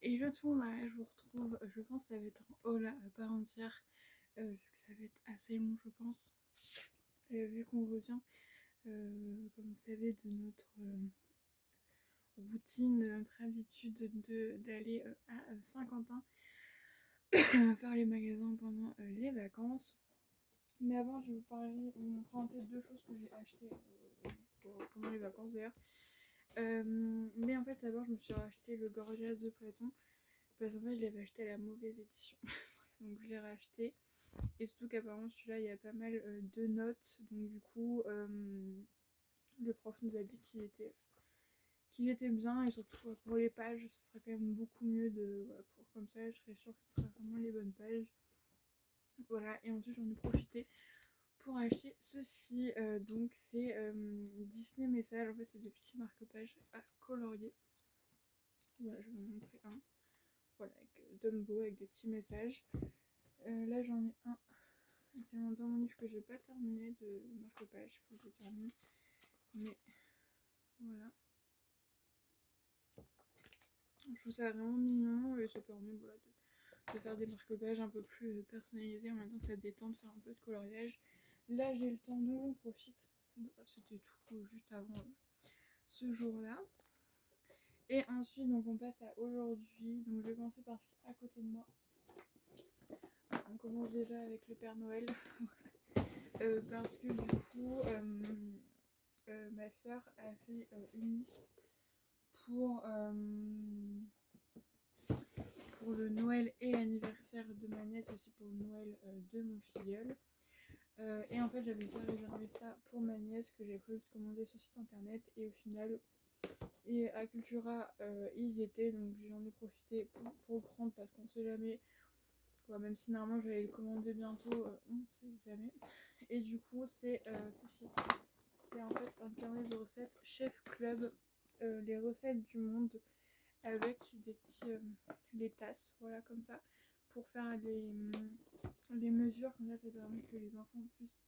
Hello tout le monde, là je vous retrouve, je pense que ça va être un haul à part entière, vu que ça va être assez long je pense. Et vu qu'on revient, comme vous savez, de notre routine, de notre habitude d'aller à Saint-Quentin faire les magasins pendant les vacances. Mais avant je vais vous présenter deux choses que j'ai achetées pendant les vacances d'ailleurs. Mais en fait d'abord je me suis racheté le Gorgias de Platon. Parce qu'en fait je l'avais acheté à la mauvaise édition. Donc je l'ai racheté. Et surtout qu'apparemment celui-là il y a pas mal de notes. Donc du coup le prof nous a dit qu'il était bien. Et surtout pour les pages ce serait quand même beaucoup mieux de. Voilà, comme ça je serais sûre que ce sera vraiment les bonnes pages. Voilà, et ensuite j'en ai profité pour acheter ceci. Donc c'est Disney Message. En fait c'est des petits marque-pages à colorier. Voilà, je vais vous montrer un. Voilà, avec Dumbo avec des petits messages. Là j'en ai un tellement dans mon livre que j'ai pas terminé de marque-page, il faut que je termine. Mais voilà. Je trouve ça vraiment mignon et ça permet voilà, de faire des marque-pages un peu plus personnalisés. En même temps ça détend de faire un peu de coloriage. Là j'ai le temps, donc on profite. Voilà, c'était tout juste avant ce jour-là. Et ensuite donc on passe à aujourd'hui. Donc je vais commencer par ce qui est à côté de moi. On commence déjà avec le Père Noël. Parce que du coup ma soeur a fait une liste pour le Noël et l'anniversaire de ma nièce, aussi pour le Noël de mon filleul. Et en fait j'avais déjà réservé ça pour ma nièce, que j'avais prévu de commander sur site internet, et au final et à Cultura ils y étaient, donc j'en ai profité pour le prendre parce qu'on sait jamais. Ouais, même si normalement j'allais le commander bientôt, on ne sait jamais. Et du coup c'est ceci. C'est en fait un carnet de recettes Chef Club, les recettes du monde, avec des petits les tasses, voilà, comme ça, pour faire les mesures. Comme ça permet que les enfants puissent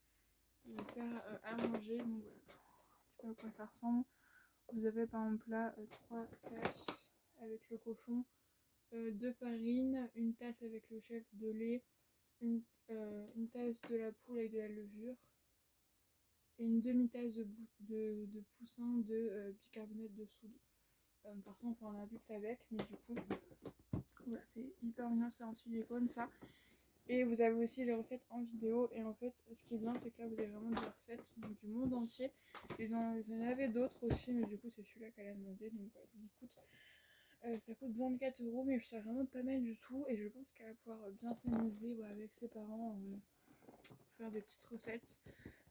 faire à manger. Donc voilà, je sais pas à quoi ça ressemble. Vous avez par exemple là 3 tasses avec le cochon, 2 farines, une tasse avec le chef de lait, une tasse de la poule avec de la levure, et une demi-tasse de poussin de bicarbonate de soude. De toute façon on fait un adulte avec, mais du coup voilà, c'est hyper mignon, c'est en silicone ça. Et vous avez aussi les recettes en vidéo. Et en fait ce qui est bien c'est que là vous avez vraiment des recettes donc, du monde entier. Et j'en avais d'autres aussi, mais du coup c'est celui-là qu'elle a demandé. Donc voilà, je vous écoute. Ça coûte 24 €, mais je suis vraiment pas mal du tout. Et je pense qu'elle va pouvoir bien s'amuser avec ses parents pour faire des petites recettes.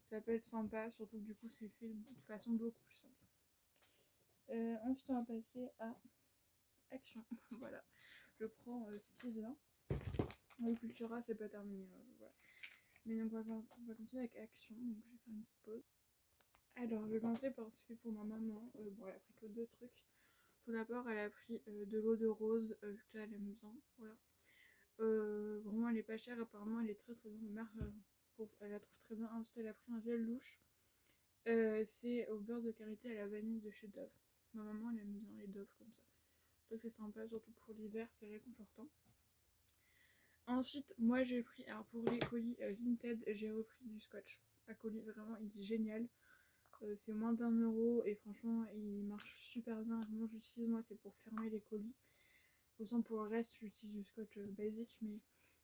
Ça peut être sympa, surtout que du coup c'est fait de façon beaucoup plus simple. Ensuite on va passer à Action. Voilà, je prends ce qui vient. Le Cultura c'est pas terminé, voilà. Mais donc on va continuer avec Action, donc je vais faire une petite pause. Alors je vais commencer par ce qui est pour ma maman. Bon, elle a pris que 2 trucs. Tout d'abord elle a pris de l'eau de rose, vu que là elle aime bien, voilà. Vraiment elle est pas chère, apparemment elle est très très bonne. Ma mère elle la trouve très bien. Ensuite elle a pris un gel louche, c'est au beurre de karité à la vanille de chez Dove. Ma maman elle aime bien les Dove comme ça. Donc c'est sympa, surtout pour l'hiver, c'est réconfortant. Ensuite, moi j'ai pris, alors pour les colis Vinted, j'ai repris du scotch à colis, vraiment il est génial. C'est moins d'1 € et franchement il marche super bien. Vraiment j'utilise, moi c'est pour fermer les colis. Autant pour le reste j'utilise du scotch basique, mais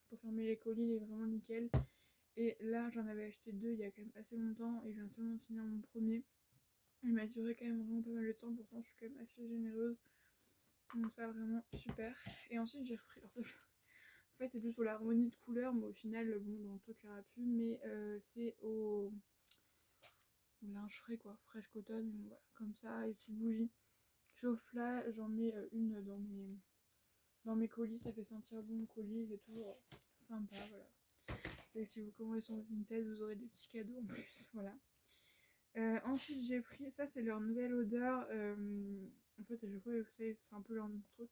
pour fermer les colis il est vraiment nickel. Et là j'en avais acheté 2 il y a quand même assez longtemps et je viens seulement de finir mon premier. Il m'a duré quand même vraiment pas mal de temps, pourtant je suis quand même assez généreuse. Donc ça vraiment super. Et ensuite j'ai repris, alors, en fait c'est plus pour l'harmonie de couleurs, mais au final bon dans le truc il y aura plus, mais c'est au linge frais quoi, fresh cotton, voilà, comme ça, les petites bougies. Chauffe là, j'en mets une dans mes colis, ça fait sentir bon le colis, il est toujours sympa, voilà. Et si vous commandez sur Vinted, vous aurez des petits cadeaux en plus, voilà. Ensuite j'ai pris, ça c'est leur nouvelle odeur, en fait à chaque fois vous savez c'est un peu leur même truc.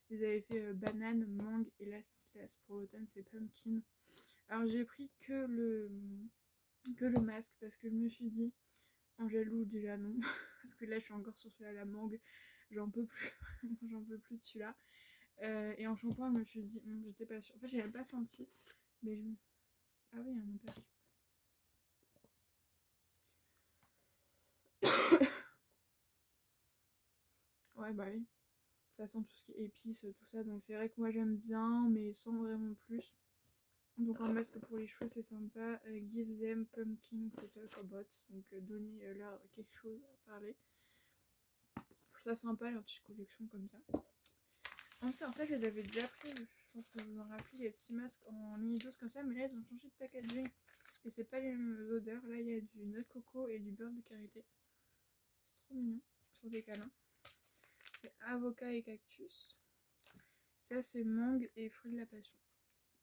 Ils avaient fait banane, mangue, et là pour l'automne c'est pumpkin. Alors j'ai pris que le masque parce que je me suis dit, en jaloux déjà non, parce que là je suis encore sur celui à la mangue, j'en peux plus, j'en peux plus de celui-là. Et en shampoing, je me suis dit, j'étais pas sûre. En fait, j'avais pas senti. Mais je... Ah oui, il y a un aperçu. Ouais, bah oui. Ça sent tout ce qui est épices, tout ça. Donc c'est vrai que moi j'aime bien, mais sans vraiment plus. Donc en masque pour les cheveux, c'est sympa. Give them pumpkin to talk about. Donc donner leur quelque chose à parler. Je trouve ça sympa, leur petite collection comme ça. Ensuite, en fait, je les avais déjà pris. Je pense que vous en rappelez, les petits masques en mini dose comme ça. Mais là, ils ont changé de packaging. Et c'est pas les mêmes odeurs. Là, il y a du noix de coco et du beurre de karité. C'est trop mignon. Sur des câlins. C'est avocat et cactus. Ça, c'est mangue et fruits de la passion.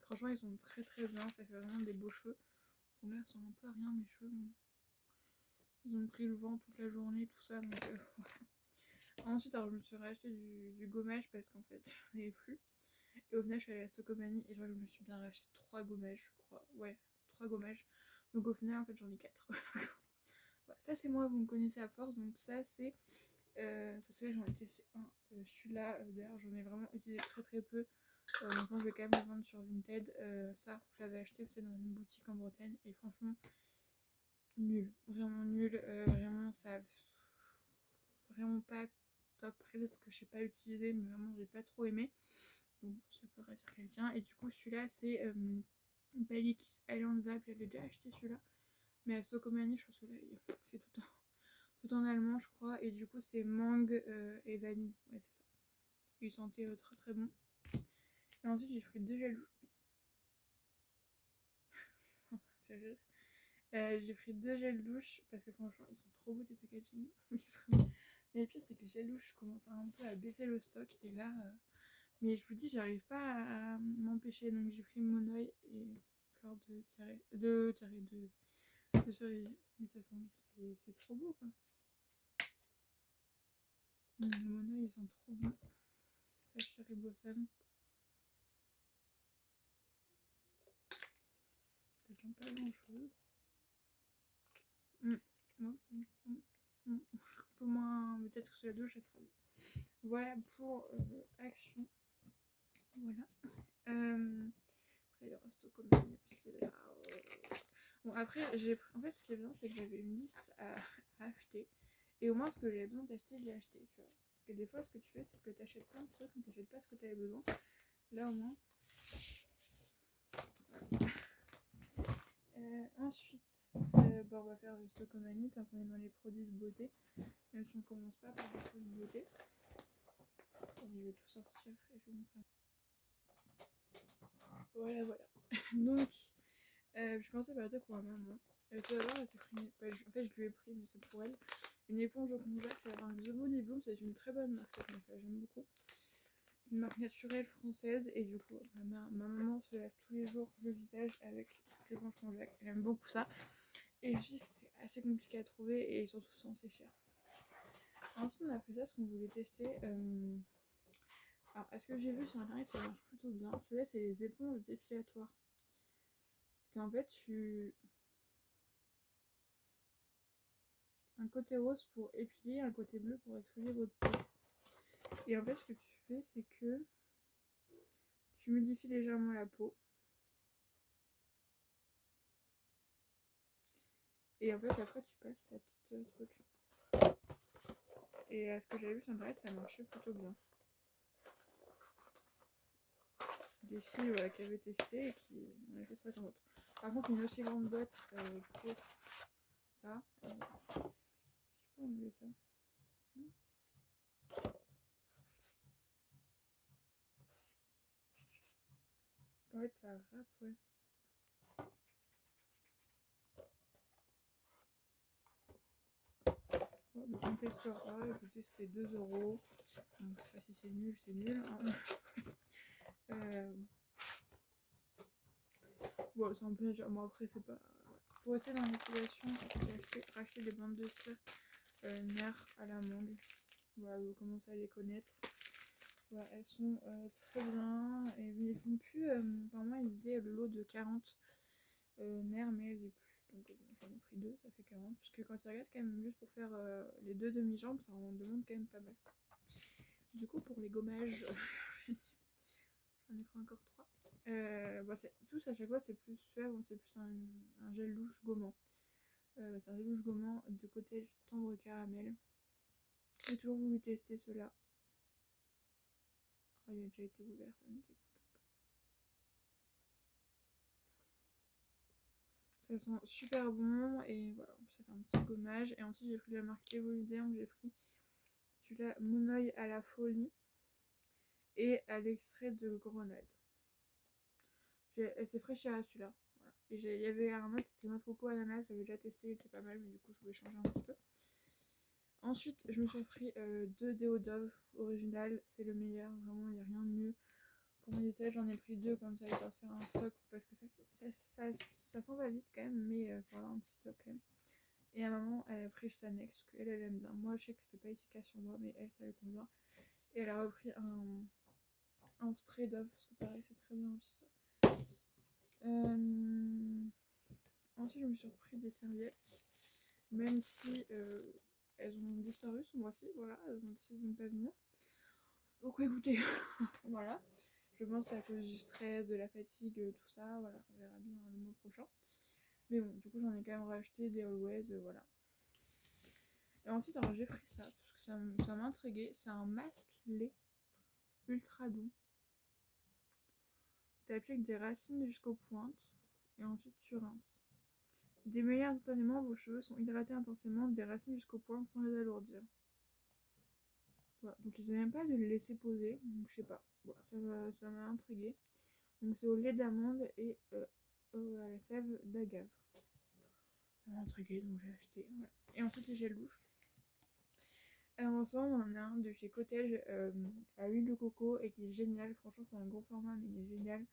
Franchement, ils sont très très bien. Ça fait vraiment des beaux cheveux. Bon, là, ça ressemble un peu à rien, mes cheveux. Mais... ils ont pris le vent toute la journée, tout ça. Donc, ensuite, alors, je me suis racheté du gommage parce qu'en fait, j'en avais plus. Et au final, je suis allée à la Stocomanie et je me suis bien racheté 3 gommages, je crois. Ouais, 3 gommages. Donc, au final, en fait, j'en ai 4. Voilà, ça, c'est moi, vous me connaissez à force. Donc, ça, c'est. Parce que là, j'en ai testé un. Celui-là, d'ailleurs, j'en ai vraiment utilisé très très peu. Maintenant, je vais quand même le vendre sur Vinted. Ça, j'avais acheté peut-être dans une boutique en Bretagne. Et franchement, nul. Vraiment nul. Vraiment, ça. Vraiment pas top. Peut-être que je sais pas l'utiliser, mais vraiment, j'ai pas trop aimé. Donc, ça peut ravir quelqu'un. Et du coup, celui-là, c'est Balikis Island Vibe. J'avais déjà acheté celui-là. Mais à Stocomanie, je pense que là, c'est tout en allemand, je crois. Et du coup, c'est mangue et vanille. Ouais, c'est ça. Il sentait très très bon. Et ensuite, j'ai pris 2 gels douche. Ça fait rire. J'ai pris 2 gels douche parce que franchement, ils sont trop beaux les packaging. Mais le pire, c'est que les gels douche commencent un peu à baisser le stock. Et là, mais je vous dis, j'arrive pas à m'empêcher. Donc, j'ai pris Monoï et fleur de cerisier. Mais ça sent, c'est trop beau quoi. Les Monoï, ils sont trop bons. Ça, Cherry Blossom. Ça sent pas grand chose. Un peu moins, peut-être que sous la douche, ça sera mieux. Voilà pour Action. Voilà. Après, il reste au commun. Bon, après, en fait, ce qui est bien, c'est que j'avais une liste à acheter. Et au moins, ce que j'avais besoin d'acheter, je l'ai acheté. Tu vois. Parce que des fois, ce que tu fais, c'est que tu achètes plein de trucs, mais tu n'achètes pas ce que tu avais besoin. Là, au moins. Voilà. Ensuite, on va faire le Stocomanie tant qu'on est dans les produits de beauté. Même si on commence pas par les produits de beauté. Je vais tout sortir et je vous montrer. Voilà, voilà. Donc, je commençais par le truc pour ma maman. Tout d'abord, elle s'est pris. En fait, je lui ai pris, mais c'est pour elle. Une éponge au conjac, c'est la marque The Body Bloom. C'est une très bonne marque, cette marque-là, j'aime beaucoup. Une marque naturelle française. Et du coup, ma maman se lave tous les jours le visage avec l'éponge conjac. Elle aime beaucoup ça. Et je dis que c'est assez compliqué à trouver et surtout sans c'est cher. Ensuite, on a pris ça parce qu'on voulait tester. Alors, est-ce que j'ai vu sur internet, ça marche plutôt bien. Celle-là, c'est les éponges dépilatoires. Qu'en fait, un côté rose pour épiler, un côté bleu pour exfolier votre peau. Et en fait, ce que tu fais, c'est que tu modifies légèrement la peau. Et en fait, après, tu passes la petite truc. Et ce que j'avais vu sur internet, ça marchait plutôt bien. Des filles voilà, qui avaient testé et qui en avaient fait très contentes. Par contre, une aussi grande boîte pour ça. Est-ce qu'il faut enlever ça? En fait, ça râpe, ouais. Ouais, mais on testera. Écoutez, c'était 2 euros. Donc, si c'est nul, c'est nul. Hein. Bon, c'est un peu naturel. Bon, après, c'est pas. Pour rester dans l'utilisation, j'ai racheté des bandes de cire nerfs à la mangue. Voilà, vous commencez à les connaître. Voilà, elles sont très bien. Et ils font plus. Enfin, moi, ils faisaient le lot de 40 nerfs, mais elles faisaient plus. Donc, j'en ai pris 2, ça fait 40. Parce que quand tu regardes, quand même, juste pour faire les 2 demi-jambes, ça en demande quand même pas mal. Du coup, pour les gommages. pris encore 3. Tous à chaque fois c'est plus celui-là, bon, c'est plus un gel douche gommant. C'est un gel douche gommant de côté tendre caramel. J'ai toujours voulu tester cela. Oh, il a déjà été ouvert, ça me dégoûte un peu. Ça sent super bon et voilà, ça fait un petit gommage. Et ensuite j'ai pris la marque Evoluderm, j'ai pris celui-là Monoeil à la folie et à l'extrait de grenade. C'est frais cher à celui-là. Voilà. Et il y avait un autre, c'était notre coco ananas, j'avais déjà testé, il était pas mal, mais du coup je voulais changer un petit peu. Ensuite, je me suis pris 2 déos Dove original, c'est le meilleur, vraiment il n'y a rien de mieux. Pour mes essais, j'en ai pris 2 comme ça, histoire de faire un stock, parce que ça s'en va vite quand même, mais pour avoir un petit stock quand même. Et à un moment, elle a pris Sanex, parce qu'elle, elle aime bien. Moi, je sais que c'est pas efficace sur moi, mais elle, ça lui convient. Et elle a repris un spray Dove, parce que pareil, c'est très bien aussi ça. Ensuite, je me suis repris des serviettes, même si elles ont disparu ce mois-ci, voilà, elles ont décidé de ne pas venir. Donc écoutez, voilà, je pense que c'est à cause du stress, de la fatigue, tout ça, voilà, on verra bien le mois prochain. Mais bon, du coup, j'en ai quand même racheté des Always, voilà. Et ensuite, alors j'ai pris ça, parce que ça m'a intrigué, c'est un masque lait ultra doux. Tu appliques des racines jusqu'aux pointes, et ensuite tu rinces. Démêlés instantanément, vos cheveux sont hydratés intensément des racines jusqu'aux pointes sans les alourdir. Voilà. Donc ils n'avaient même pas de le laisser poser, donc je sais pas. Voilà, ça m'a intrigué. Donc c'est au lait d'amande et à la sève d'agave. Ça m'a intrigué, donc j'ai acheté. Voilà. Et ensuite les gels douche. Alors ensemble on en a un de chez Cottage à l'huile de coco et qui est génial. Franchement c'est un gros format mais il est génial.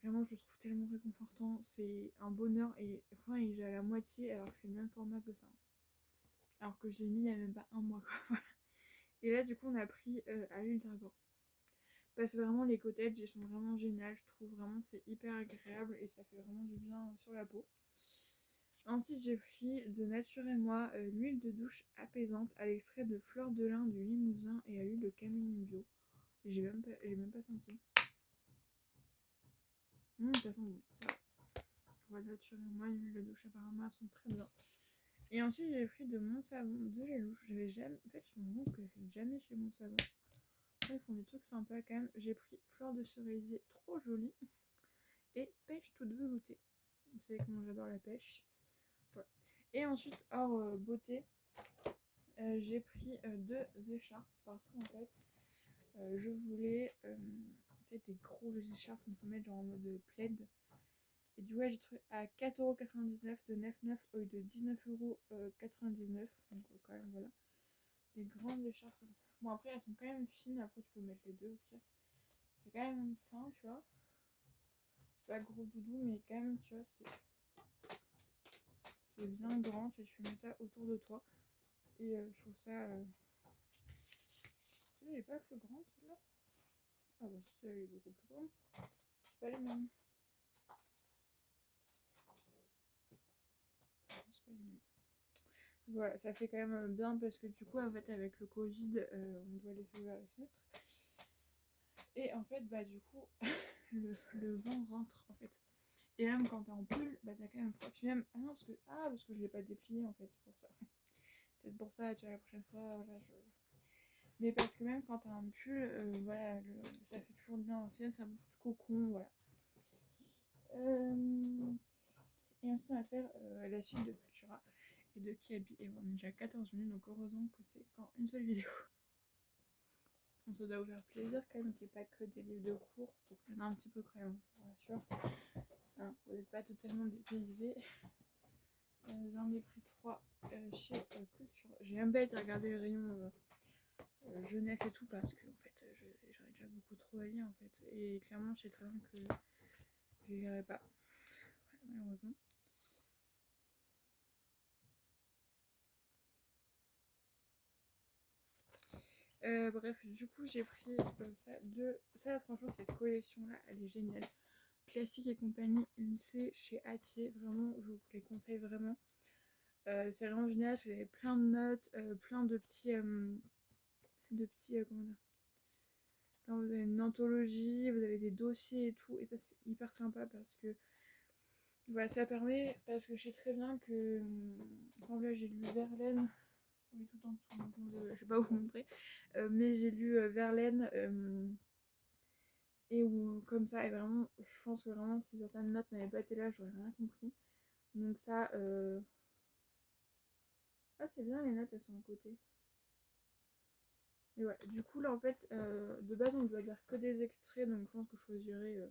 Vraiment je le trouve tellement réconfortant. C'est un bonheur et enfin il est à la moitié alors que c'est le même format que ça. Alors que je l'ai mis il n'y a même pas un mois quoi. Et là du coup on a pris à l'huile d'argan. Parce que vraiment les cottages ils sont vraiment géniales, je trouve vraiment c'est hyper agréable et ça fait vraiment du bien sur la peau. Ensuite j'ai pris de Nature et Moi l'huile de douche apaisante à l'extrait de fleurs de lin du Limousin et à l'huile de camélie bio. J'ai même pas senti. Ça sent bon, ça va. Pour la Nature et Moi, l'huile de douche apparemment elles sont très bien. Et ensuite j'ai pris de Mon Savon de gel douche. J'avais jamais. En fait je me rends compte que j'ai jamais chez Mon Savon. Ils font des trucs sympas quand même. J'ai pris fleur de cerisier trop jolie et pêche toute veloutée. Vous savez comment j'adore la pêche. Voilà. Et ensuite, hors beauté, j'ai pris 2 écharpes parce qu'en fait, je voulais des grosses écharpes qu'on peut mettre genre en mode plaid. Et du coup, j'ai trouvé à 4,99€ de 9,9€ au lieu de 19,99€. Donc quand même, voilà. Des grandes écharpes. Bon, après, elles sont quand même fines. Après, tu peux mettre les deux au pire. C'est quand même fin, tu vois. C'est pas gros doudou, mais quand même, tu vois, c'est bien grand. Tu peux mettre ça autour de toi. Et je trouve ça. Elle est pas plus grande, celle-là. Ah bah si, elle est beaucoup plus grande. C'est pas les mêmes. C'est pas les mêmes. Voilà, ça fait quand même bien parce que du coup, en fait, avec le Covid, on doit laisser ouvert les fenêtres. Et en fait, bah du coup, le vent rentre en fait. Et même quand t'es en pull, bah t'as quand même froid. Puis même, parce que je l'ai pas déplié en fait, c'est pour ça. Peut-être pour ça, tu vois, la prochaine fois, voilà, mais parce que même quand t'as un pull, voilà, ça fait toujours bien l'ancienne, ça bouffe le cocon, voilà. Et ensuite on va faire la suite de Cultura et de Kiabi. Et on est déjà à 14 minutes, donc heureusement que c'est qu'en une seule vidéo. On se doit vous faire plaisir quand même qu'il n'y ait pas que des livres de cours, donc il y en a un petit peu quand même, je vous rassure. Hein, vous n'êtes pas totalement dépaysés. J'en ai pris 3 chez Cultura. J'ai même pas été regarder le rayon jeunesse et tout parce que en fait j'aurais déjà beaucoup trop à lire en fait. Et clairement je sais très bien que je lirai pas. Voilà, malheureusement. Bref, du coup j'ai pris ça franchement cette collection là elle est géniale. Classique et compagnie lycée chez Atier, vraiment je vous les conseille vraiment. C'est vraiment génial, vous avez plein de notes, plein de petits comment dire, quand vous avez une anthologie, vous avez des dossiers et tout, et ça c'est hyper sympa parce que voilà, ça permet, parce que je sais très bien que, quand là j'ai lu Verlaine, oui tout en dessous, donc, je vais pas vous montrer, mais j'ai lu Verlaine, et où comme ça, et vraiment, je pense que vraiment si certaines notes n'avaient pas été là, j'aurais rien compris. Donc ça, ah c'est bien, les notes elles sont à côté. Et ouais, du coup là en fait, de base on doit lire que des extraits, donc je pense que je choisirais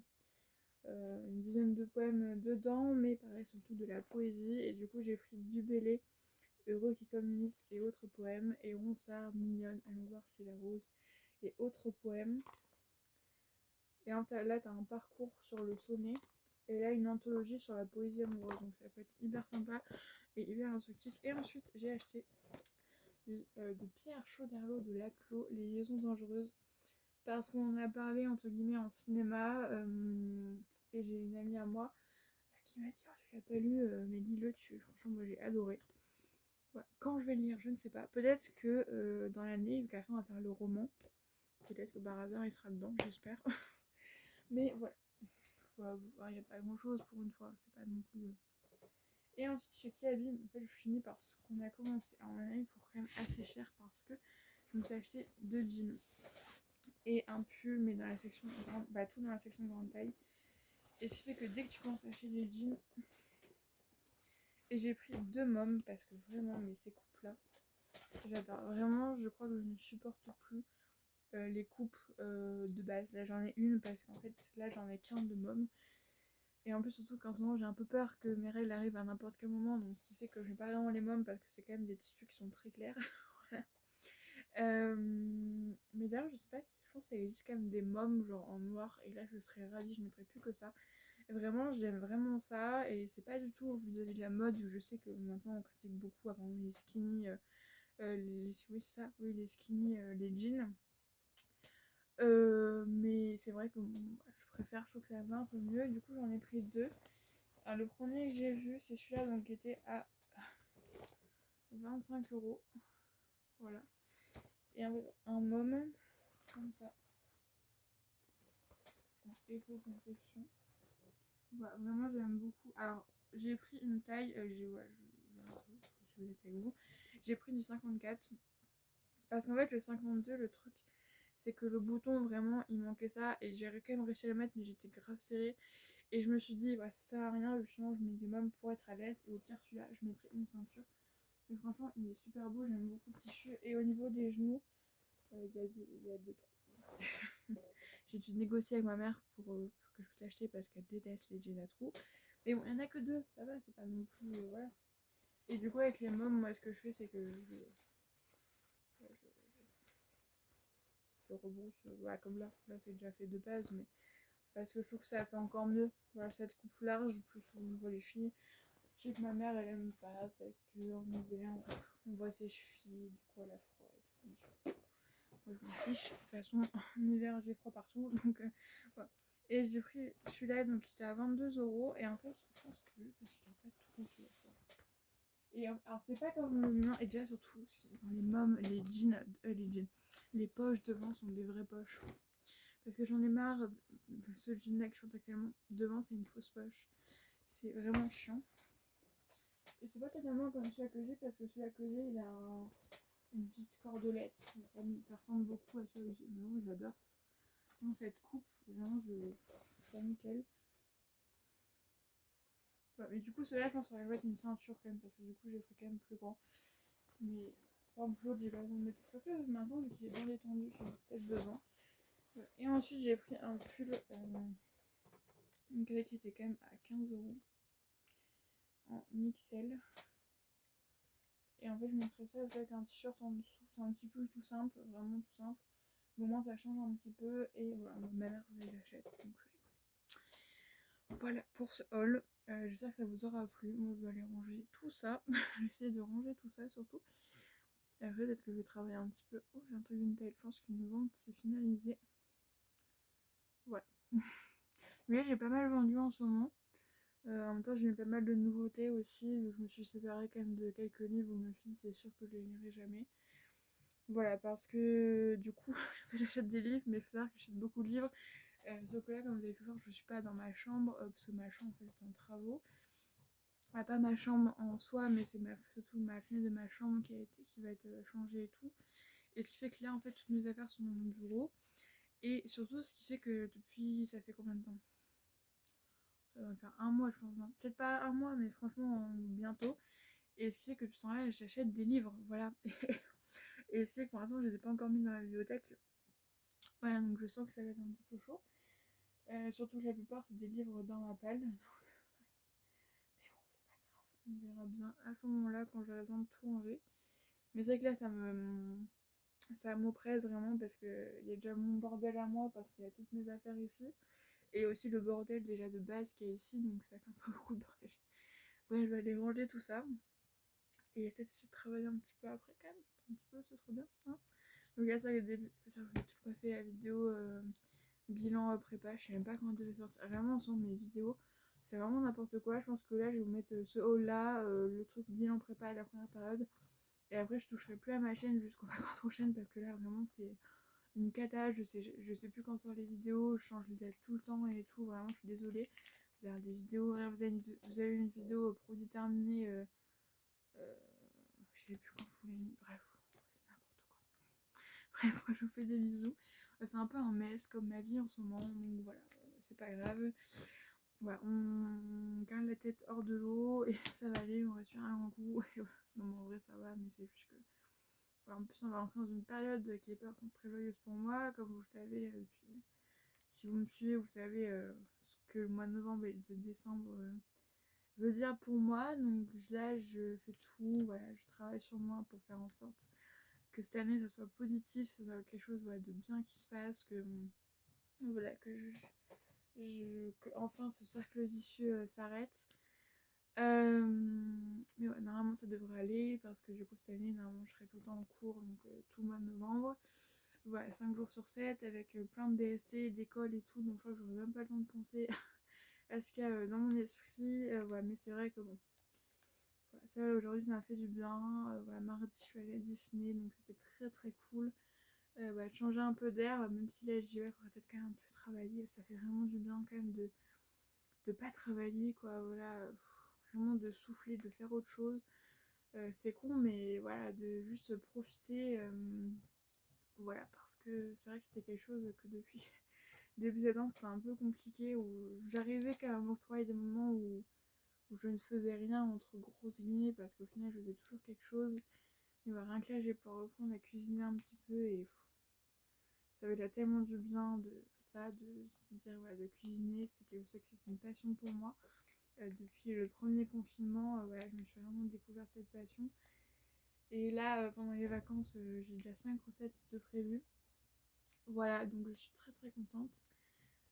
une dizaine de poèmes dedans, mais pareil surtout de la poésie. Et du coup j'ai pris Du Bellay, Heureux qui communiste et autres poèmes, et Ronsard, Mignonne, Allons voir si la rose et autres poèmes. Et là t'as un parcours sur le sonnet, et là une anthologie sur la poésie amoureuse, donc ça peut être hyper sympa et hyper instructif. Et ensuite j'ai acheté de Pierre Chauderlot de Laclos, Les liaisons dangereuses, parce qu'on en a parlé entre guillemets en cinéma, et j'ai une amie à moi qui m'a dit oh, tu l'as pas lu, mais lis-le, franchement moi j'ai adoré. Ouais. Quand je vais le lire je ne sais pas, peut-être que dans l'année quelqu'un va faire le roman, peut-être que par hasard il sera dedans, j'espère. Mais voilà, il n'y a pas grand chose pour une fois, c'est pas non plus. Et ensuite chez Kiabi, en fait je finis par ce qu'on a commencé à en année pour quand même assez cher, parce que je me suis acheté 2 jeans et un pull, mais dans la section grande, bah tout dans la section grande taille. Et ce qui fait que dès que tu commences à acheter des jeans, et j'ai pris 2 mômes parce que vraiment, mais ces coupes là, j'adore. Vraiment, je crois que je ne supporte plus les coupes de base. Là j'en ai une parce qu'en fait là j'en ai qu'un de môme. Et en plus surtout qu'en ce moment j'ai un peu peur que mes règles arrivent à n'importe quel moment, donc ce qui fait que je n'ai pas vraiment les mômes parce que c'est quand même des tissus qui sont très clairs. Voilà. Mais d'ailleurs je sais pas si, je pense qu'il existe quand même des mômes genre en noir, et là je serais ravie, je mettrais plus que ça. Et vraiment j'aime vraiment ça, et c'est pas du tout vis-à-vis de la mode où je sais que maintenant on critique beaucoup avant les skinny, oui ça, oui les skinny, les jeans. Mais c'est vrai que je préfère, je trouve que ça va un peu mieux. Du coup j'en ai pris 2. Alors, le premier que j'ai vu c'est celui-là, donc qui était à 25 €. Voilà. Et un môme comme ça. Éco-conception. Voilà, vraiment j'aime beaucoup. Alors j'ai pris une taille, je vais la taille où. J'ai pris du 54. Parce qu'en fait le 52, le truc c'est que le bouton vraiment il manquait ça, et j'ai quand même réussi à le mettre, mais j'étais grave serrée. Et je me suis dit ça sert à rien, justement je mets des mômes pour être à l'aise, et au pire celui-là je mettrai une ceinture. Mais franchement il est super beau, j'aime beaucoup le tissu. Et au niveau des genoux, il y a deux trous. J'ai dû négocier avec ma mère pour que je puisse acheter, parce qu'elle déteste les jeans à trous. Mais bon, il n'y en a que 2, ça va, c'est pas non plus. Voilà. Et du coup, avec les mômes, moi ce que je fais, c'est que je rebrousse. Voilà, comme là c'est déjà fait de base, mais parce que je trouve que ça fait encore mieux. Voilà, cette coupe large, plus on voit les chevilles. Je sais que ma mère elle aime pas, parce qu'en hiver on voit ses chevilles, du coup elle a froid et tout. Moi je m'en fiche, de toute façon en hiver j'ai froid partout, donc voilà. Et j'ai pris celui-là, donc il était à 22 €, et en fait je pense que parce qu'il a pas de trou. Et alors c'est pas comme le mien, et déjà surtout dans les mômes, les poches devant sont des vraies poches. Parce que j'en ai marre de ce jean là que je porte actuellement, devant c'est une fausse poche. C'est vraiment chiant. Et c'est pas totalement comme celui-là que j'ai, parce que celui-là que j'ai il a une petite cordelette. Ça ressemble beaucoup à celui-là que j'ai. Mais non, j'adore. Non, cette coupe, vraiment c'est pas nickel. Ouais, mais du coup celui-là je pense qu'il faudrait mettre une ceinture quand même, parce que du coup j'ai pris quand même plus grand. Mais par exemple l'autre j'ai pas besoin de mettre tout ça, maintenant vu qu'il est bien détendu j'en ai peut-être besoin. Ouais. Et ensuite j'ai pris un pull, une taille qui était quand même à 15 € en XL. Et en fait je mettrais ça avec un t-shirt en dessous, c'est un petit peu tout simple, vraiment tout simple. Mais au moins ça change un petit peu, et voilà, ma mère voulait l'achète, donc voilà pour ce haul. J'espère que ça vous aura plu. Moi je vais aller ranger tout ça. Je vais essayer de ranger tout ça surtout. Et après peut-être que je vais travailler un petit peu. Oh, j'ai un truc d'une taille, je pense qu'une vente c'est finalisé. Voilà. Mais j'ai pas mal vendu en ce moment. En même temps j'ai eu pas mal de nouveautés aussi. Je me suis séparée quand même de quelques livres où je me suis dit c'est sûr que je les lirai jamais. Voilà, parce que du coup, j'achète des livres, mais il faut savoir que j'achète beaucoup de livres. Sauf que là, comme vous avez pu voir, je suis pas dans ma chambre, parce que ma chambre en fait est en travaux. Ah, pas ma chambre en soi, mais c'est surtout ma fenêtre de ma chambre qui va être changée et tout. Et ce qui fait que là, en fait, toutes mes affaires sont dans mon bureau. Et surtout, ce qui fait que depuis, ça fait combien de temps? Ça va faire un mois, je pense. Peut-être pas un mois, mais franchement, bientôt. Et ce qui fait que depuis ce temps-là, j'achète des livres, voilà. Et ce qui fait que pour l'instant, je les ai pas encore mis dans la bibliothèque. Voilà, donc je sens que ça va être un petit peu chaud. Surtout que la plupart, c'est des livres dans ma palle. Mais bon, c'est pas grave. On verra bien à ce moment-là quand j'aurai besoin de tout ranger. Mais c'est vrai que là, ça m'oppresse vraiment parce qu'il y a déjà mon bordel à moi parce qu'il y a toutes mes affaires ici. Et aussi le bordel déjà de base qui est ici, donc ça fait un peu beaucoup de bordel. Ouais, je vais aller ranger tout ça. Et peut-être essayer de travailler un petit peu après quand même. Un petit peu, ce serait bien. Hein, donc là, ça, je vous ai toujours pas fait la vidéo bilan prépa. Je sais même pas quand elle devait sortir. Vraiment, sans mes vidéos, c'est vraiment n'importe quoi. Je pense que là, je vais vous mettre ce haul là, le truc bilan prépa à la première période. Et après, je toucherai plus à ma chaîne jusqu'aux vacances prochaines parce que là, vraiment, c'est une cata. Je sais plus quand sort les vidéos. Je change les dates tout le temps et tout. Vraiment, je suis désolée. Vous avez des vidéos. Là, vous avez une vidéo produit terminé. Euh, je sais plus quand je voulais. Bref, c'est n'importe quoi. Bref, moi, je vous fais des bisous. C'est un peu un mess comme ma vie en ce moment. Donc voilà, c'est pas grave. Voilà, on garde la tête hors de l'eau et ça va aller. On respire un grand coup. Et voilà. Non, mais en vrai, ça va, mais c'est juste que. En plus, on va rentrer dans une période qui est pas très joyeuse pour moi, comme vous le savez. Depuis, si vous me suivez, vous savez ce que le mois de novembre et de décembre veut dire pour moi. Donc là, je fais tout, voilà, je travaille sur moi pour faire en sorte que cette année, ça soit positif, ça soit quelque chose voilà, de bien qui se passe, que voilà, que enfin ce cercle vicieux s'arrête. Mais ouais, normalement ça devrait aller parce que du coup cette année normalement je serai tout le temps en cours donc tout le mois de novembre. Voilà, 5 jours sur 7 avec plein de DST, d'école et tout, donc je crois que j'aurai même pas le temps de penser à ce qu'il y a dans mon esprit. Voilà, mais c'est vrai que bon, voilà, ça aujourd'hui ça m'a fait du bien. Voilà, mardi je suis allée à Disney donc c'était très très cool. Voilà, de changer un peu d'air, même si là je dis ouais, faudrait peut-être quand même un peu travailler, ça fait vraiment du bien quand même de pas travailler quoi, voilà. Vraiment de souffler, de faire autre chose. C'est con, mais voilà, de juste profiter. Voilà, parce que c'est vrai que c'était quelque chose que depuis début septembre, c'était un peu compliqué, où j'arrivais quand même à m'octroyer des moments où je ne faisais rien entre grosses guillemets, parce qu'au final, je faisais toujours quelque chose. Mais voilà, rien que là, j'ai pu reprendre à cuisiner un petit peu et ça avait déjà tellement du bien de ça, de se dire, voilà, de cuisiner, c'est une passion pour moi. Depuis le premier confinement, voilà, je me suis vraiment découverte cette passion. Et là, pendant les vacances, j'ai déjà 5 recettes de prévues. Voilà, donc je suis très très contente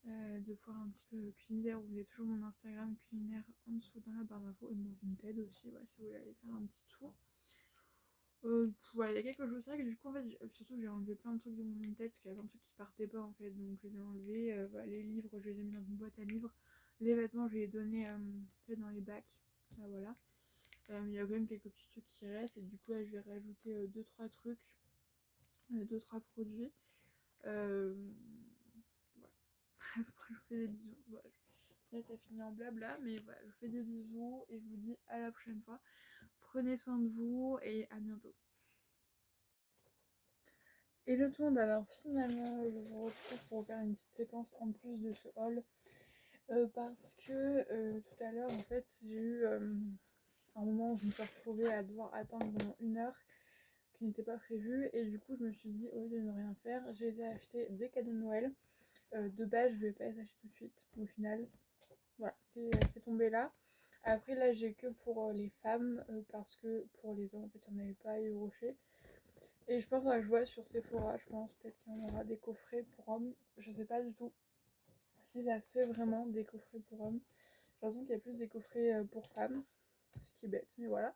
de pouvoir un petit peu cuisiner. D'ailleurs, vous avez toujours mon Instagram culinaire en dessous dans la barre d'infos et mon Vinted aussi, voilà, si vous voulez aller faire un petit tour. Voilà, il y a quelque chose, c'est vrai que du coup, en fait, surtout j'ai enlevé plein de trucs de mon Vinted parce qu'il y avait plein de trucs qui partaient pas en fait, donc je les ai enlevés. Voilà, les livres, je les ai mis dans une boîte à livres. Les vêtements, je les ai donnés dans les bacs. Voilà. Mais il y a quand même quelques petits trucs qui restent et du coup là je vais rajouter 2-3 trucs, 2-3 produits. Voilà. Bref, je vous fais des bisous. Voilà. Là ça finit en blabla, mais voilà, je vous fais des bisous et je vous dis à la prochaine fois. Prenez soin de vous et à bientôt. Et le tout, alors finalement je vous retrouve pour faire une petite séquence en plus de ce haul. Parce que tout à l'heure en fait j'ai eu un moment où je me suis retrouvée à devoir attendre pendant 1 heure qui n'était pas prévu et du coup je me suis dit au lieu de ne rien faire j'ai été acheter des cadeaux de Noël. De base je vais pas les acheter tout de suite au final, voilà, c'est tombé là. Après là j'ai que pour les femmes parce que pour les hommes en fait il n'y en avait pas à Yves Rocher et je pense que je vois sur Sephora, je pense peut-être qu'il y en aura des coffrets pour hommes, je sais pas du tout si ça se fait vraiment des coffrets pour hommes. J'ai l'impression qu'il y a plus des coffrets pour femmes, ce qui est bête mais voilà.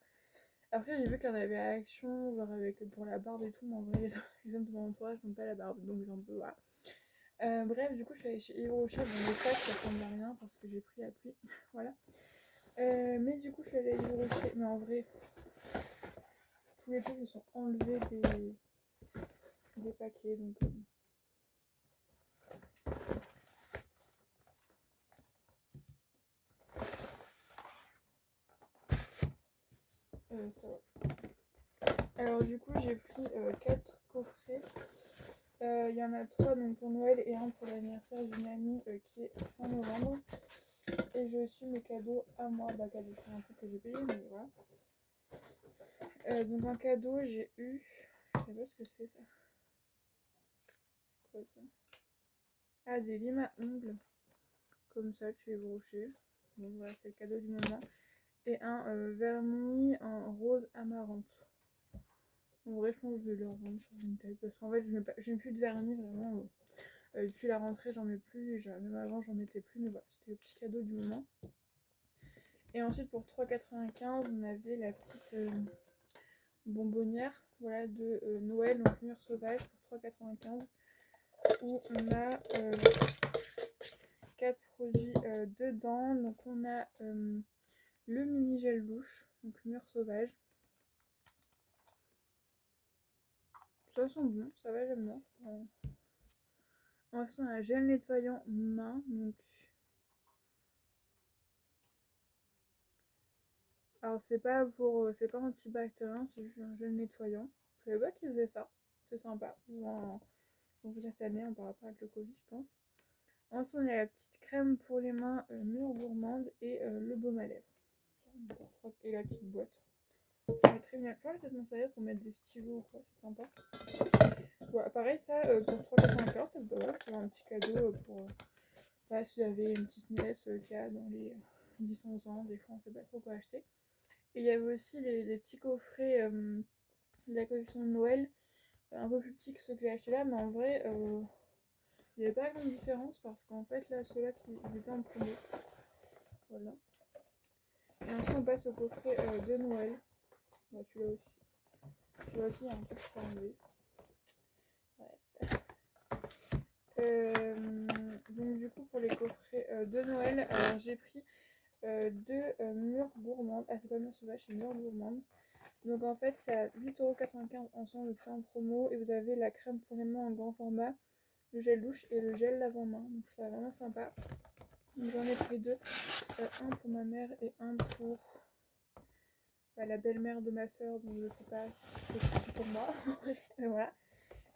Après, j'ai vu qu'il y en avait à Action, genre avec pour la barbe et tout, mais en vrai, les hommes de mon entourage n'ont pas la barbe, donc c'est un peu voilà. Bref, du coup, je suis allée chez Yves Rocher. Bon, les sacs, ça ressemble à rien parce que j'ai pris la pluie, voilà. Mais du coup, je suis allée à Yves Rocher, mais en vrai, tous les trucs se sont enlevés des paquets. Donc, ça va. Alors du coup j'ai pris 4 coffrets. Il y en a 3 donc pour Noël et un pour l'anniversaire d'une amie qui est fin novembre. Et j'ai aussi mes cadeaux à moi, cadeau, c'est un truc que j'ai payé, mais voilà. Donc en cadeau, j'ai eu, je sais pas ce que c'est ça. C'est quoi ça? Ah, des limes à ongles, comme ça, tu les brocher. Donc voilà, c'est le cadeau du moment. Et un vernis en rose amarante. En vrai, je pense que je vais le revendre sur Vinted parce qu'en fait, je mets plus de vernis vraiment. Depuis la rentrée, j'en mets plus. Même avant, j'en mettais plus. Mais voilà, c'était le petit cadeau du moment. Et ensuite, pour 3,95, on avait la petite bonbonnière voilà, de Noël, donc mûre sauvage pour 3,95 où on a 4 produits dedans. Donc on a le mini gel douche, donc mûre sauvage. Ça sent bon, ça va, j'aime bien. Ensuite on a un gel nettoyant main, donc alors c'est pas antibactérien, c'est juste un gel nettoyant. Je savais pas qu'ils faisaient ça, c'est sympa. Donc cette année, on parlera pas avec le Covid, je pense. Ensuite, on a la petite crème pour les mains mûre gourmande et le baume à lèvres. Et la petite boîte. Ça va très bien. Je crois que je vais peut-être m'en servir pour mettre des stylos ou quoi, c'est sympa. Voilà, pareil, ça pour 3,95, ça doit faire un petit cadeau pour. Si vous avez une petite nièce qui a dans les 10-11 ans, des fois on sait pas trop quoi acheter. Et il y avait aussi les petits coffrets de la collection de Noël, un peu plus petits que ceux que j'ai achetés là, mais en vrai. Il n'y avait pas grande différence parce qu'en fait là ceux-là qui étaient en promo. Voilà. Et ensuite on passe au coffret de Noël. Tu l'as aussi. Tu l'as aussi, il y a un truc qui s'est enlevé. Donc du coup pour les coffrets de Noël, alors j'ai pris deux mûres gourmandes. Ah c'est pas mûre sauvage, c'est mûre gourmande. Donc en fait c'est à 8,95€ ensemble, donc c'est en promo. Et vous avez la crème pour les mains en grand format, le gel douche et le gel lave-main. Donc c'est vraiment sympa. Donc j'en ai pris deux, un pour ma mère et un pour la belle-mère de ma soeur, donc je sais pas si c'est pour moi. Mais voilà.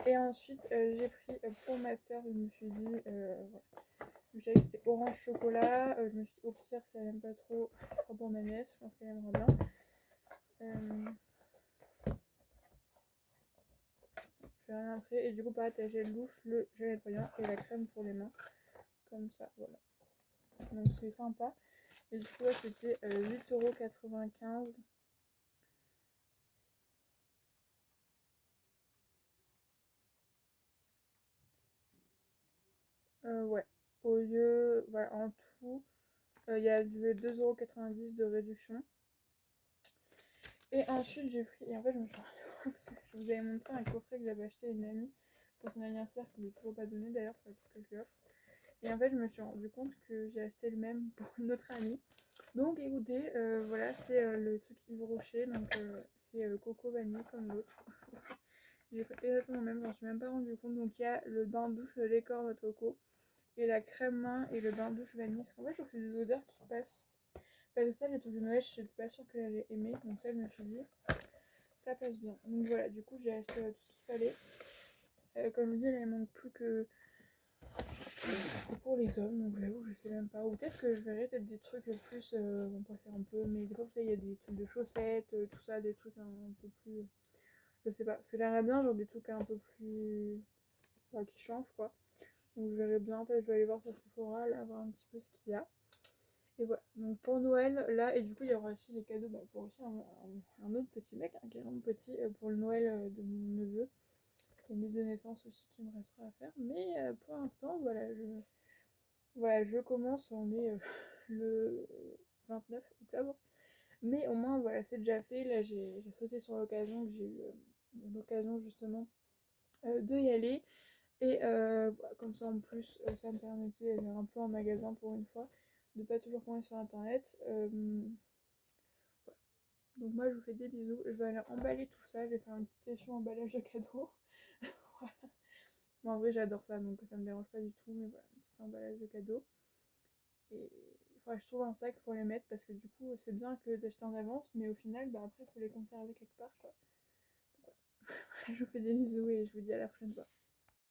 Et ensuite j'ai pris pour ma soeur, je me suis dit, voilà. Je savais que c'était orange chocolat, je me suis dit au pire si elle aime pas trop, ce sera pour ma nièce, je pense qu'elle aimera bien. Je vais rien après, et du coup pareil t'as le gel douche, le gel nettoyant et la crème pour les mains, comme ça, voilà. Donc c'est sympa. Et du coup là, c'était 8,95€. Ouais, au lieu, voilà, en tout, il y a 2,90€ de réduction. Et ensuite, j'ai pris, et en fait, je me suis rendu compte que je vous avais montré un coffret que j'avais acheté à une amie pour son anniversaire, qui ne lui toujours pas donné d'ailleurs, il faut que je lui offre. Et en fait, je me suis rendu compte que j'ai acheté le même pour une autre amie. Donc, écoutez, voilà, c'est le truc Yves Rocher, donc c'est coco vanille comme l'autre. J'ai fait exactement le même, j'en suis même pas rendu compte. Donc, il y a le bain douche, le Lécor noix de coco, et la crème main et le bain douche vanille. Parce qu'en fait, je trouve que c'est des odeurs qui passent. Parce que ça, les trucs de Noël, je suis pas sûre qu'elle allait aimer. Donc, ça, je me suis dit, ça passe bien. Donc, voilà, du coup, j'ai acheté tout ce qu'il fallait. Comme je dis, il ne manque plus que pour les hommes. Donc, j'avoue, je sais même pas. Ou peut-être que je verrai peut-être des trucs plus. Bon, passer un peu. Mais des fois, vous savez, il y a des trucs de chaussettes, tout ça, des trucs un peu plus. Je sais pas. Parce que j'aimerais bien, genre, des trucs un peu plus. Qui changent, quoi. Donc, je verrai bien. Peut-être je vais aller voir sur Sephora, là, voir un petit peu ce qu'il y a. Et voilà, donc pour Noël, là, et du coup, il y aura aussi les cadeaux pour aussi un autre petit mec, qui est vraiment petit, pour le Noël de mon neveu. Et mise de naissance aussi qui me restera à faire. Mais pour l'instant, voilà, je commence, on est le 29 octobre. Mais au moins, voilà, c'est déjà fait. Là, j'ai sauté sur l'occasion, que j'ai eu l'occasion justement de y aller. Et voilà, comme ça, en plus, ça me permettait d'aller un peu en magasin pour une fois, de pas toujours commander sur internet. Voilà. Donc moi je vous fais des bisous, je vais aller emballer tout ça, je vais faire une petite session emballage de cadeaux. Voilà. Moi en vrai j'adore ça donc ça me dérange pas du tout, mais voilà, un petit emballage de cadeau. Et je trouve un sac pour les mettre parce que du coup c'est bien que d'acheter en avance, mais au final bah après il faut les conserver quelque part quoi. Donc, voilà. Je vous fais des bisous et je vous dis à la prochaine fois.